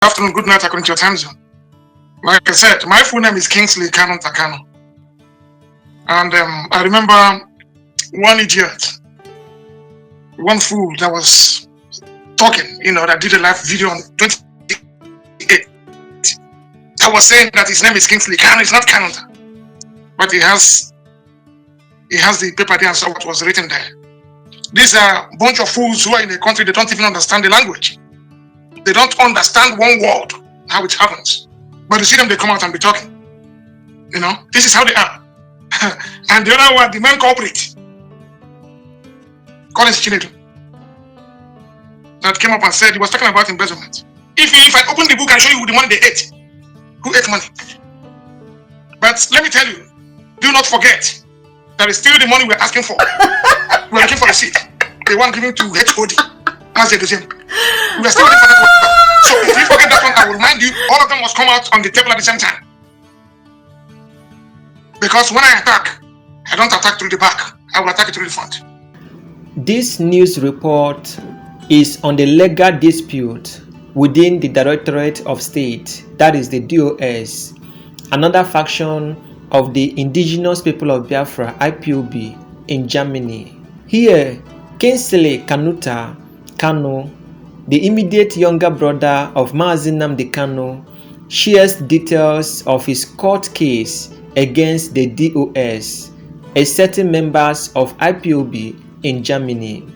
Afternoon, good night according to your time zone. Like I said, my full name is Kingsley Kanunta Kanu. And I remember one idiot, one fool that was talking, that did a live video on 28. That was saying that his name is Kingsley Kanu, it's not Kanunta. But he has the paper there and saw what was written there. These are a bunch of fools who are in a country, they don't even understand the language. They don't understand one word, how it happens. But you see them, they come out and be talking. This is how they are. And the other one, the main culprit, Collins Chinedu, that came up and said, he was talking about embezzlement. If I open the book and show you the money they ate, who ate money? But let me tell you, do not forget, that is still the money we're asking for. We're looking for a seat. The one given to HOD. As they do same. We are still waiting for that one. So if you forget that one, I will remind you, all of them must come out on the table at the same time. Because when I attack, I don't attack through the back. I will attack it through the front. This news report is on the legal dispute within the Directorate of State, that is the DOS, another faction of the Indigenous People of Biafra, IPOB, in Germany. Here, Kingsley Kanunta Kanu, the immediate younger brother of Nnamdi Kanu, shares details of his court case against the DOS, a certain members of IPOB in Germany.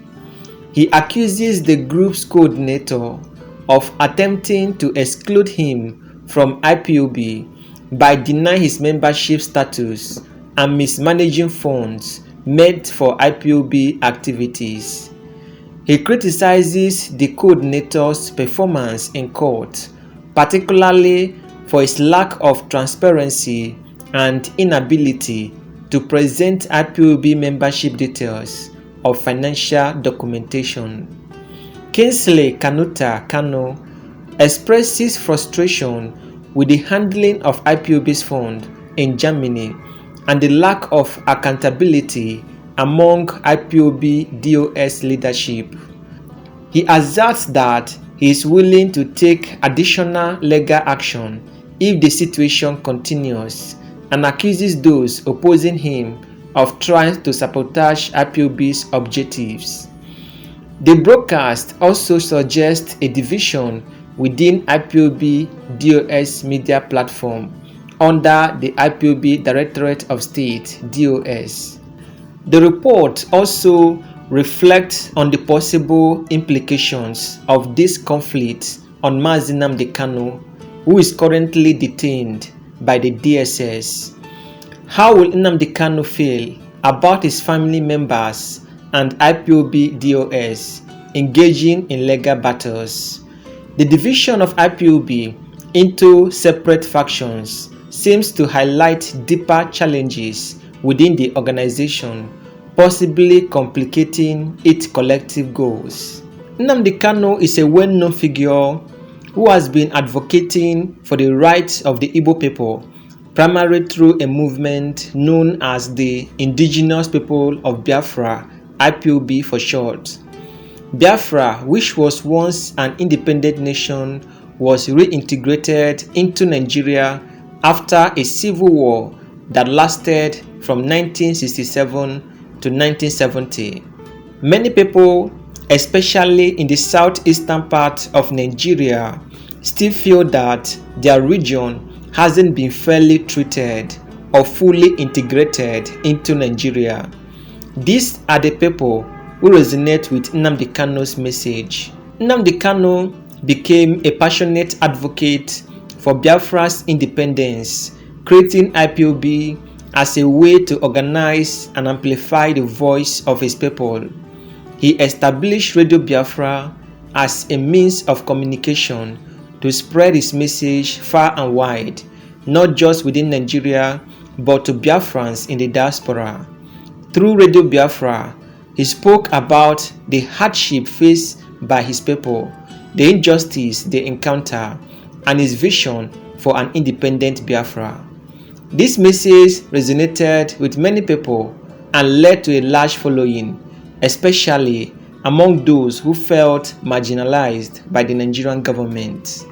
He accuses the group's coordinator of attempting to exclude him from IPOB by denying his membership status and mismanaging funds meant for IPOB activities. He criticizes the coordinator's performance in court, particularly for his lack of transparency and inability to present IPOB membership details of financial documentation. Kingsley Kanunta Kanu expresses frustration with the handling of IPOB's fund in Germany and the lack of accountability among IPOB DOS leadership. He asserts that he is willing to take additional legal action if the situation continues and accuses those opposing him of trying to sabotage IPOB's objectives. The broadcast also suggests a division within IPOB DOS media platform under the IPOB Directorate of State DOS. The report also reflects on the possible implications of this conflict on Nnamdi Kanu, who is currently detained by the DSS. How will Nnamdi Kanu feel about his family members and IPOB DOS engaging in legal battles? The division of IPOB into separate factions seems to highlight deeper challenges within the organization, possibly complicating its collective goals. Nnamdi Kanu is a well-known figure who has been advocating for the rights of the Igbo people, primarily through a movement known as the Indigenous People of Biafra, IPOB for short. Biafra, which was once an independent nation, was reintegrated into Nigeria after a civil war that lasted from 1967 to 1970. Many people, especially in the southeastern part of Nigeria, still feel that their region hasn't been fairly treated or fully integrated into Nigeria. These are the people who resonate with Nnamdi Kanu's message. Nnamdi Kanu became a passionate advocate for Biafra's independence, creating IPOB as a way to organize and amplify the voice of his people. He established Radio Biafra as a means of communication to spread his message far and wide, not just within Nigeria, but to Biafrans in the diaspora. Through Radio Biafra, he spoke about the hardship faced by his people, the injustice they encounter, and his vision for an independent Biafra. This message resonated with many people and led to a large following, especially among those who felt marginalized by the Nigerian government.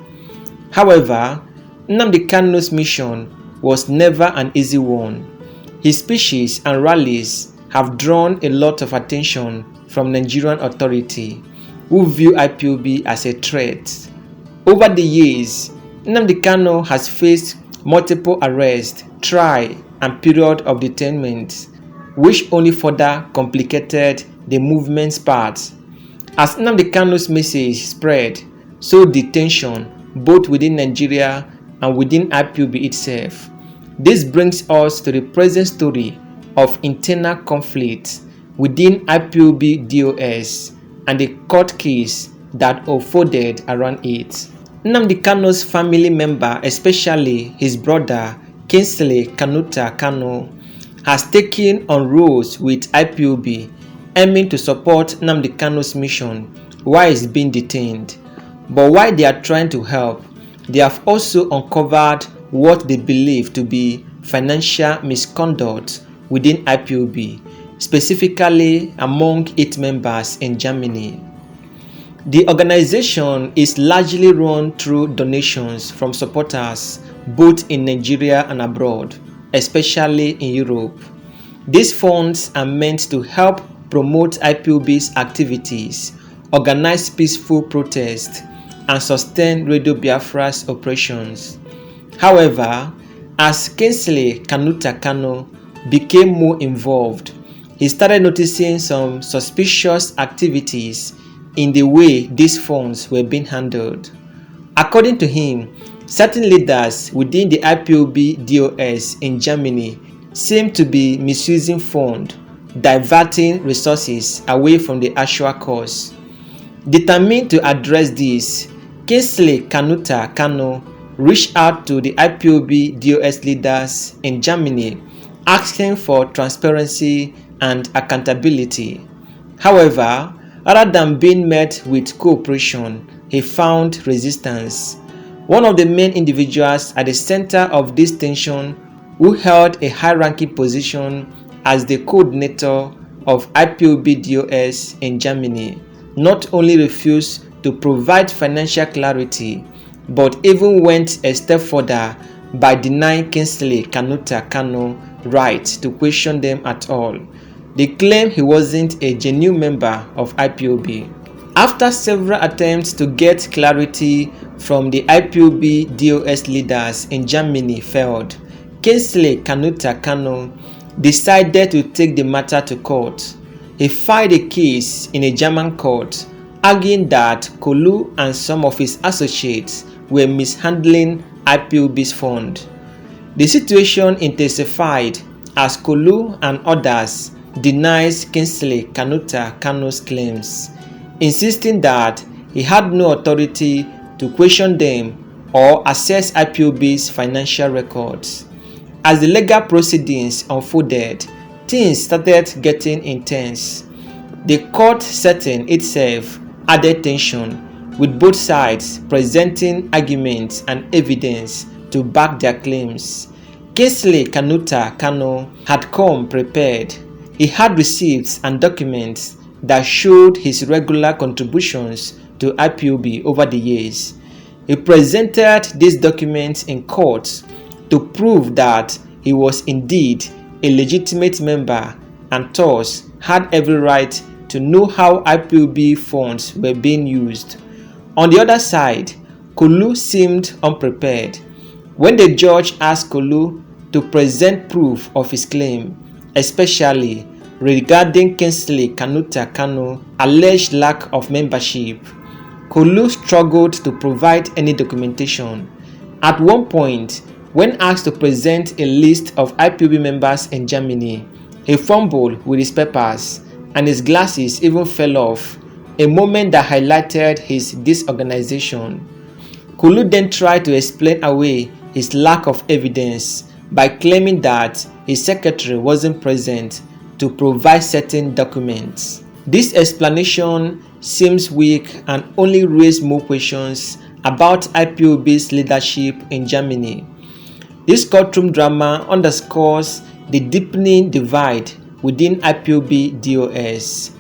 However, Nnamdi Kanu's mission was never an easy one. His speeches and rallies have drawn a lot of attention from Nigerian authorities, who view IPOB as a threat. Over the years, Nnamdi Kanu has faced multiple arrests, trial, and period of detainment, which only further complicated the movement's path. As Nnamdi Kanu's message spread, so the tension both within Nigeria and within IPOB itself. This brings us to the present story of internal conflict within IPOB DOS and the court case that unfolded around it. Nnamdi Kanu's family member, especially his brother Kingsley Kanunta Kanu, has taken on roles with IPOB aiming to support Nnamdi Kanu's mission while he's being detained. But while they are trying to help, they have also uncovered what they believe to be financial misconduct within IPOB, specifically among its members in Germany. The organization is largely run through donations from supporters both in Nigeria and abroad, especially in Europe. These funds are meant to help promote IPOB's activities, organize peaceful protests, and sustain Radio Biafra's operations. However, as Kingsley Kanunta Kanu became more involved, he started noticing some suspicious activities in the way these funds were being handled. According to him, certain leaders within the IPOB DOS in Germany seem to be misusing funds, diverting resources away from the actual cause. Determined to address this, Kingsley Kanunta Kanu reached out to the IPOB DOS leaders in Germany, asking for transparency and accountability. However, rather than being met with cooperation, he found resistance. One of the main individuals at the center of this tension, who held a high-ranking position as the coordinator of IPOB DOS in Germany, not only refused to provide financial clarity, but even went a step further by denying Kingsley Kanunta Kanu right to question them at all. They claim he wasn't a genuine member of IPOB. After several attempts to get clarity from the IPOB DOS leaders in Germany failed, Kingsley Kanunta Kanu decided to take the matter to court. He filed a case in a German court, arguing that Kolu and some of his associates were mishandling IPOB's fund. The situation intensified as Kolu and others denies Kingsley Kanunta Kanu's claims, insisting that he had no authority to question them or assess IPOB's financial records. As the legal proceedings unfolded, things started getting intense. The court setting itself added tension, with both sides presenting arguments and evidence to back their claims. Kingsley Kanunta Kanu had come prepared. He had receipts and documents that showed his regular contributions to IPOB over the years. He presented these documents in court to prove that he was indeed a legitimate member and thus had every right to know how IPOB funds were being used. On the other side, Kolu seemed unprepared. When the judge asked Kolu to present proof of his claim, especially regarding Kingsley Kanunta Kanu's alleged lack of membership, Kolu struggled to provide any documentation. At one point, when asked to present a list of IPOB members in Germany, he fumbled with his papers and his glasses even fell off, a moment that highlighted his disorganization. Kolu then tried to explain away his lack of evidence by claiming that his secretary wasn't present to provide certain documents. This explanation seems weak and only raised more questions about IPOB's leadership in Germany. This courtroom drama underscores the deepening divide within IPOB DOS.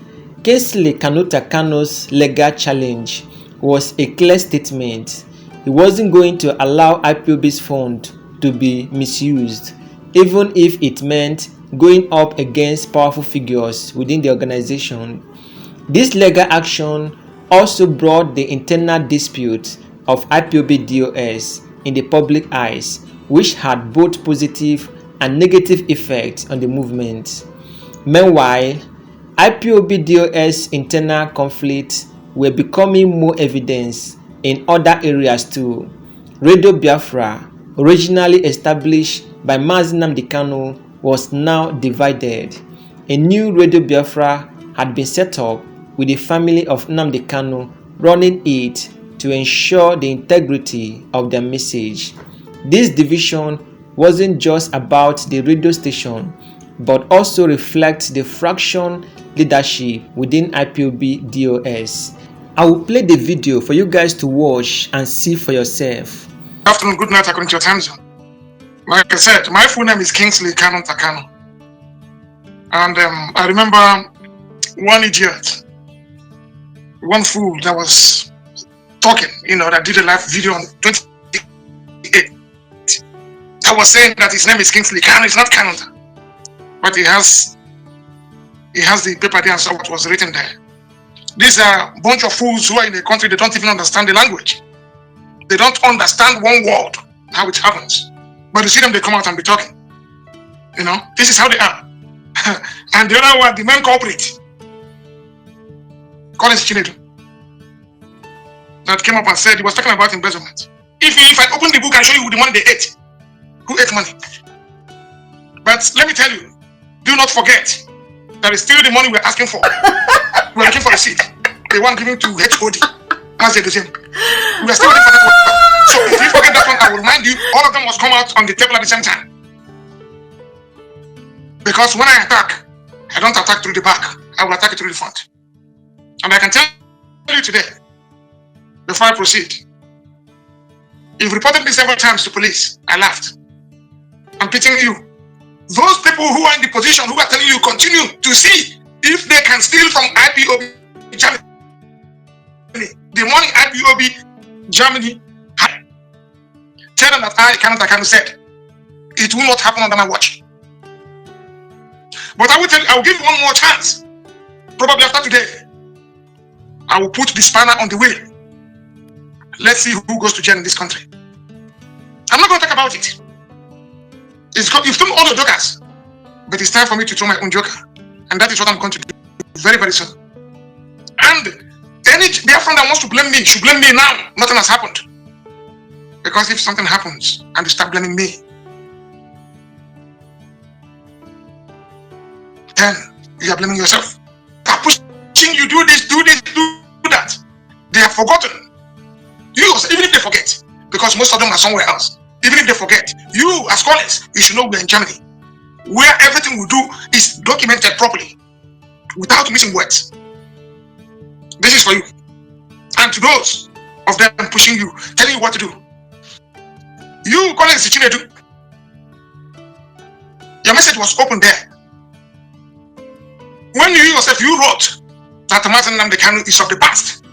Kingsley Kanunta Kanu's legal challenge was a clear statement. he wasn't going to allow IPOB's fund to be misused, even if it meant going up against powerful figures within the organization. This legal action also brought the internal dispute of IPOB DOS in the public eyes, which had both positive and negative effects on the movement. Meanwhile, IPOB DOS internal conflicts were becoming more evident in other areas too. Radio Biafra, originally established by Nnamdi Kanu, was now divided. A new Radio Biafra had been set up with the family of Nnamdi Kanu running it to ensure the integrity of their message. This division wasn't just about the radio station, but also reflects the fraction leadership within IPOB DOS. I will play the video for you guys to watch and see for yourself. Good afternoon, good night according to your time zone. Like I said, my full name is Kanunta Kanu. And I remember one idiot, one fool that was talking, that did a live video on 28. I was saying that his name is Kingsley Kanu, it's not Kanunta. But he has the paper there and saw what was written there. These are a bunch of fools who are in the country, they don't even understand the language. They don't understand one word, how it happens. But you see them, they come out and be talking. This is how they are. And the other one, the main culprit, Collins Chinedu, that came up and said he was talking about embezzlement. If I open the book and show you the money they ate, who ate money? But let me tell you, do not forget that it's still the money we're asking for. We're looking for a seat. The one giving to HOD. As they do same. We're still looking for that one. So if you forget that one, I will remind you, all of them must come out on the table at the same time. Because when I attack, I don't attack through the back. I will attack it through the front. And I can tell you today, before I proceed, you've reported me several times to police. I laughed. I'm pitying you. Those people who are in the position, who are telling you, continue to see if they can steal from IPOB Germany. The money IPOB Germany had. Tell them that Kanunta Kanu said, it will not happen under my watch. But I will tell you, I will give you one more chance. Probably after today, I will put the spanner on the wheel. Let's see who goes to jail in this country. I'm not going to talk about it. You've thrown all your jokers, but it's time for me to throw my own joker, and that is what I'm going to do very, very soon. And any Biafran that wants to blame me should blame me now. Nothing has happened, because if something happens and you start blaming me, then you are blaming yourself. They're pushing you, do this, do that. They have forgotten. Even if they forget, because most of them are somewhere else. Even if they forget, you as scholars, you should know we're in Germany, where everything we do is documented properly, without missing words. This is for you. And to those of them pushing you, telling you what to do. You, Collins Chinedu, your message was open there. When you yourself, you wrote that Nnamdi Kanu is of the past.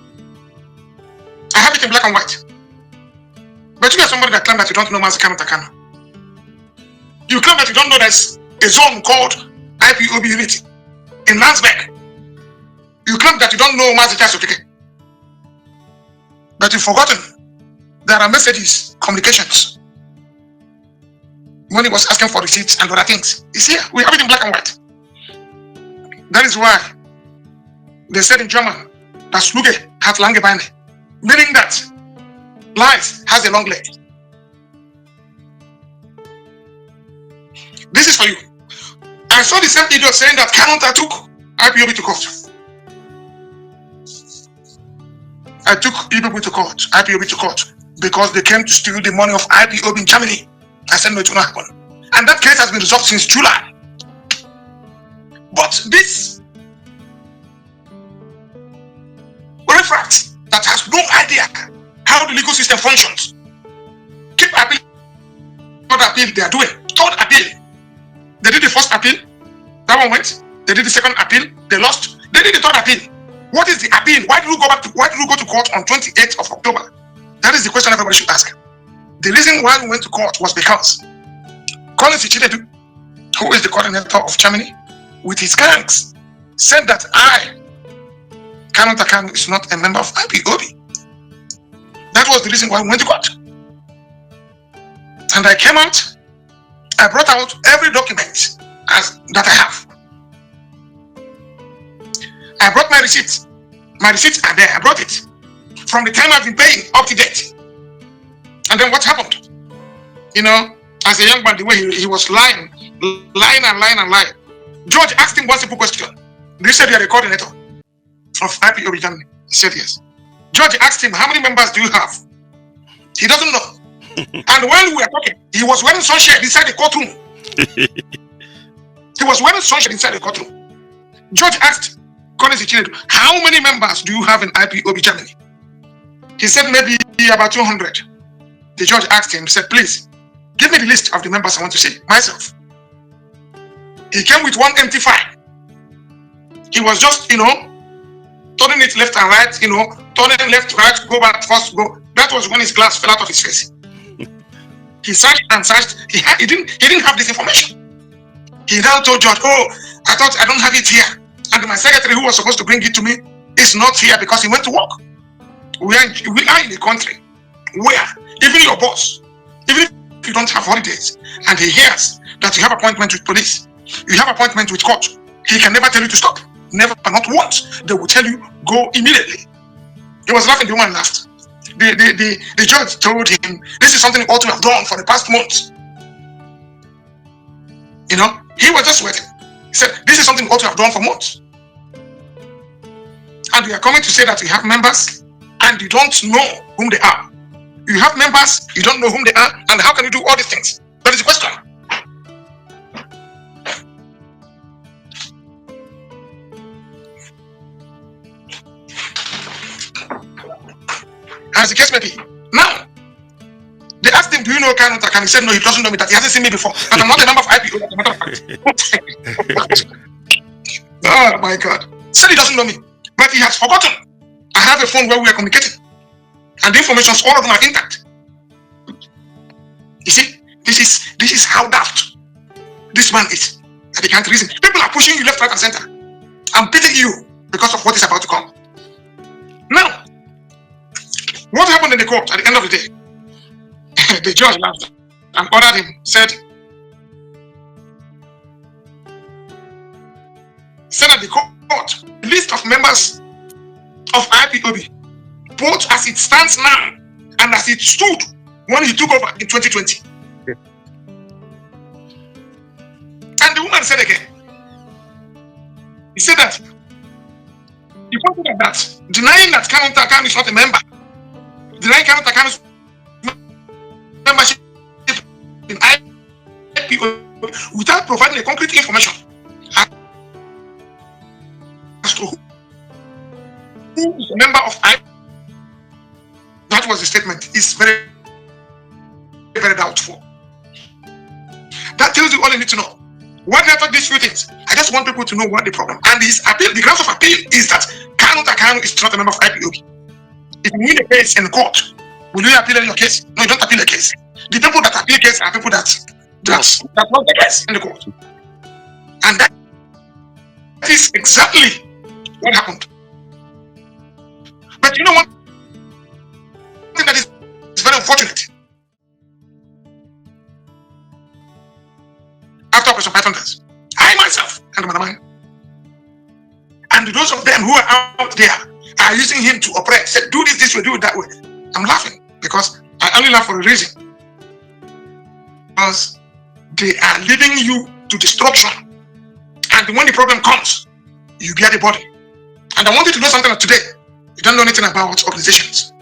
I have it in black and white. But you are somebody that claims that you don't know Kanunta Kanu. You claim that you don't know there's a zone called IPOB Unity in Landsberg. You claim that you don't know Mazi Jasotike. But you've forgotten there are messages, communications. When he was asking for receipts and other things. It's here. We have it in black and white. That is why they said in German that Sluge hat lange Beine, meaning that life has a long leg. This is for you. I saw the same idiot saying that Kanunta took IPOB to court. I took IPOB to court because they came to steal the money of IPOB in Germany. I said no, it will not happen. And that case has been resolved since July. But this refract that has no idea how the legal system functions, keep appealing. Third appeal they are doing. Third appeal. They did the first appeal. That one went. They did the second appeal. They lost. They did the third appeal. What is the appeal? Why did you go to court on 28th of October? That is the question everybody should ask. The reason why we went to court was because Collins Ichinedu, who is the coordinator of Germany, with his gangs, said that Kanunta Kanu, is not a member of IPOB. That was the reason why we went to court. And I came out, I brought out every document that I have. I brought my receipts. My receipts are there. I brought it. From the time I've been paying up to date. And then what happened? You know, as a young man, the way he was lying. George asked him one simple question. You said you're the coordinator of IPOB Germany. He said yes. George asked him, how many members do you have? He doesn't know. And while we were talking, he was wearing sunshade inside the courtroom. He was wearing sunshade inside the courtroom. George asked Collins Ichinedu, how many members do you have in IPOB Germany? He said maybe about 200. The judge asked him, said, please, give me the list of the members I want to see myself. He came with one empty file. He was just, turning it left and right, turning left, right, go back, first, go. That was when his glass fell out of his face. He searched and searched. He didn't have this information. He now told George, I thought I don't have it here. And my secretary, who was supposed to bring it to me, is not here because he went to work. We are in a country where even your boss, even if you don't have holidays, and he hears that you have appointment with police, you have appointment with court, he can never tell you to stop. Never, not once. They will tell you, go immediately. He was laughing, the woman laughed. The judge told him, this is something you ought to have done for the past months. He was just waiting. He said, this is something you ought to have done for months. And you are coming to say that you have members and you don't know whom they are. You have members, you don't know whom they are, and how can you do all these things? That is the question. As the case may be. Now, they asked him, do you know Kanunta Kanu? He said, no, he doesn't know me, that he hasn't seen me before. And I'm not a member of IPO, as a matter of fact. Oh my God. He said he doesn't know me, but he has forgotten. I have a phone where we are communicating. And the information, all of them are intact. You see, this is how daft this man is. And they can't reason. People are pushing you left, right, and center. I'm pitying you because of what is about to come. Now, what happened in the court at the end of the day? The judge laughed and ordered him, said that the court, list of members of IPOB, both as it stands now and as it stood when he took over in 2020. And the woman said again, he said that the point of that, denying that Kanunta Kanu is not a member, denying Kanunta Kanu's membership in IPOB without providing a concrete information as to who is a member of IPOB. That was the statement. It's very, very doubtful. That tells you all you need to know. Why did I talk these few things? I just want people to know what the problem. And his appeal, the grounds of appeal is that Kanunta Kanu is not a member of IPOB. If you win a case in court, will you appeal your case? No, you don't appeal a case. The people that appeal case are people that want the case in the court. And that is exactly what happened. But you know what? That is very unfortunate. After Operation Pythoners, I myself and my mind, and those of them who are out there are using him to oppress, said, do this way, do it that way. I'm laughing because I only laugh for a reason. Because they are leading you to destruction. And when the problem comes, you get the body. And I want you to know something today. You don't know anything about organizations.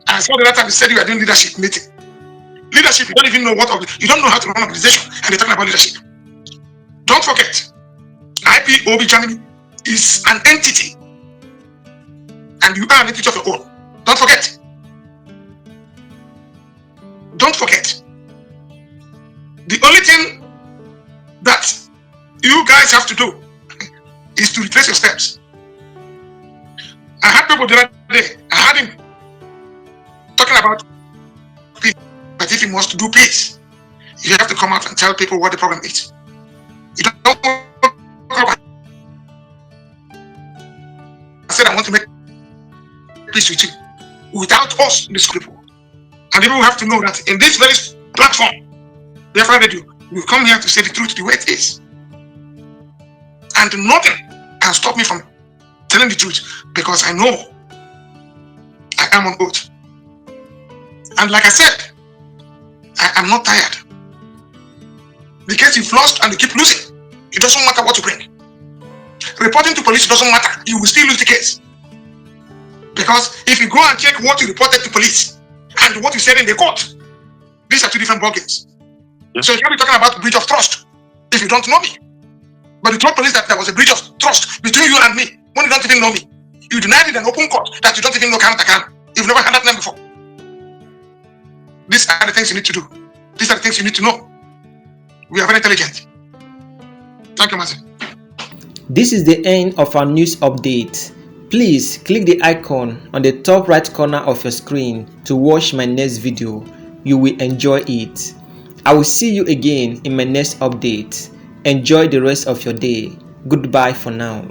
I saw the other time you said you are doing leadership meeting. Leadership, you don't even know you don't know how to run an organization, and you're talking about leadership. Don't forget, IPOB Germany is an entity, and you are an entity of your own. Don't forget. Don't forget. The only thing that you guys have to do is to retrace your steps. I had people the other day, I had him talking about peace, but if you must do peace, you have to come out and tell people what the problem is. You don't come and say, I want to make peace with you without us, these people. And people have to know that in this very platform, therefore radio, we come here to say the truth the way it is. And nothing can stop me from telling the truth, because I know I am on oath. And like I said, I am not tired. The case you've lost and you keep losing, it doesn't matter what you bring. Reporting to police doesn't matter, you will still lose the case. Because if you go and check what you reported to police and what you said in the court, these are two different ballgames. Yes. So you can't be talking about breach of trust if you don't know me. But you told police that there was a breach of trust between you and me when you don't even know me. You denied in an open court that you don't even know Kanunta Kanu. You've never had that name before. These are the things you need to do. These are the things you need to know. We are very intelligent. Thank you, Mazi. This is the end of our news update. Please click the icon on the top right corner of your screen to watch my next video. You will enjoy it. I will see you again in my next update. Enjoy the rest of your day. Goodbye for now.